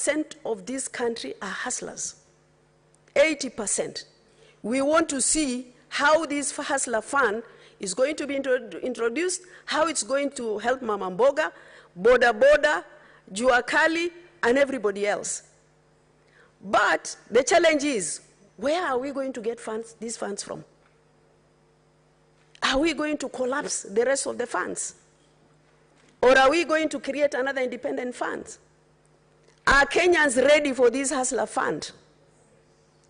80% of this country are hustlers. 80%. We want to see how this hustler fund is going to be introduced, how it's going to help Mama Mboga, Boda Boda, Jua Kali, and everybody else. But the challenge is, where are we going to get these funds from? Are we going to collapse the rest of the funds? Or are we going to create another independent fund? Are Kenyans ready for this hustler fund?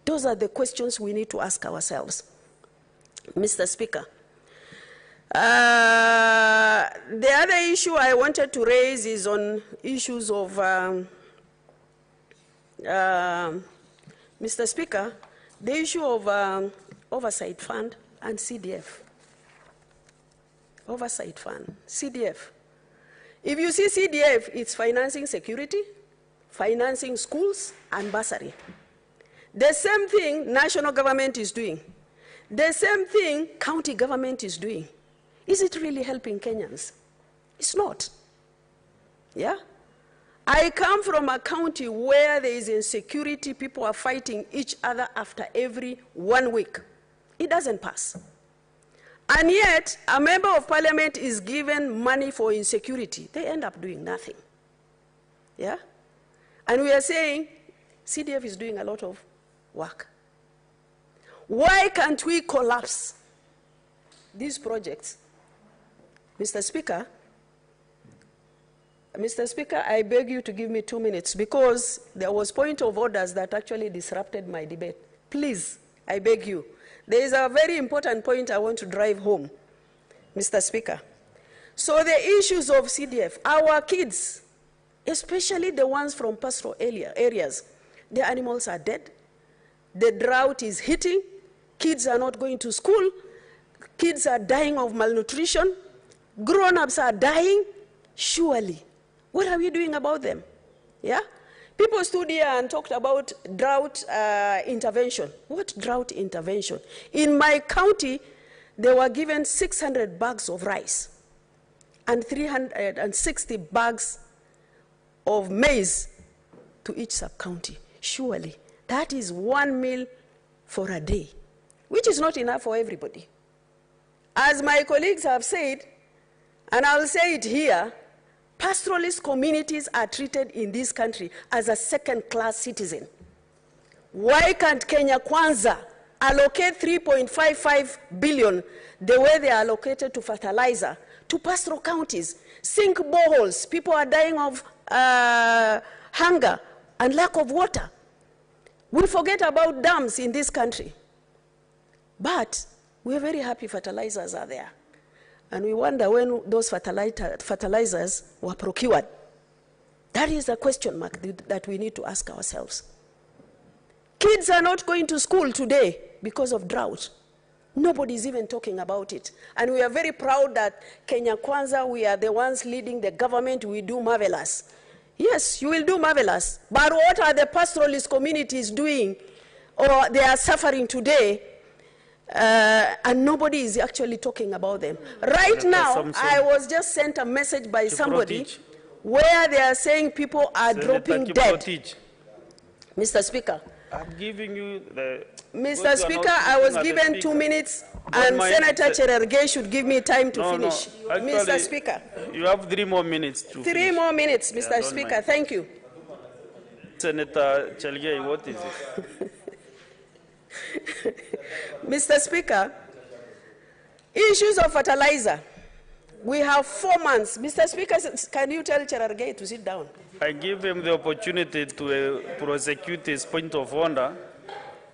Those are the questions we need to ask ourselves. Mr. Speaker, the other issue I wanted to raise is on issues of, Mr. Speaker, the issue of oversight fund and CDF. Oversight fund, CDF. If you see CDF, it's financing security, financing schools, and bursary. The same thing national government is doing. The same thing county government is doing. Is it really helping Kenyans? It's not. Yeah? I come from a county where there is insecurity, people are fighting each other after every 1 week. It doesn't pass. And yet, a member of parliament is given money for insecurity. They end up doing nothing. Yeah? And we are saying CDF is doing a lot of work. Why can't we collapse these projects? Mr. Speaker, I beg you to give me 2 minutes because there was point of orders that actually disrupted my debate. Please, I beg you. There is a very important point I want to drive home, Mr. Speaker. So the issues of CDF, our kids, especially the ones from pastoral areas, their animals are dead, the drought is hitting, kids are not going to school, kids are dying of malnutrition, grown-ups are dying. Surely, what are we doing about them? Yeah? People stood here and talked about drought intervention. What drought intervention? In my county, they were given 600 bags of rice and 360 bags of maize to each sub-county. Surely, that is 1 meal for a day, which is not enough for everybody. As my colleagues have said, and I'll say it here, pastoralist communities are treated in this country as a second-class citizen. Why can't Kenya Kwanza allocate 3.55 billion the way they are allocated to fertilizer, to pastoral counties, sink boreholes? People are dying of hunger and lack of water. We forget about dams in this country. But we're very happy fertilizers are there. And we wonder when those fertilizers were procured. That is a question mark that we need to ask ourselves. Kids are not going to school today because of drought. Nobody is even talking about it. And we are very proud that Kenya Kwanza, we are the ones leading the government. We do marvelous. Yes, you will do marvelous. But what are the pastoralist communities doing, or they are suffering today? And nobody is actually talking about them. Right now, I was just sent a message by somebody where they are saying people are dropping dead. Mr. Speaker. I'm giving you the... Mr. Speaker, I was given 2 minutes, and Senator Cherargei should give me time to finish. No. Actually, Mr. Speaker. You have 3 more minutes to finish. 3 more minutes, Mr. Speaker. Mind. Thank you. Senator Cherargei, what is it? Mr. Speaker, issues of fertilizer. We have 4 months. Mr. Speaker, can you tell Cherargei to sit down? I give him the opportunity to prosecute his point of order.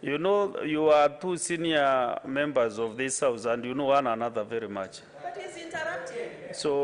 You know, you are 2 senior members of this House and you know one another very much. But he's interrupting. So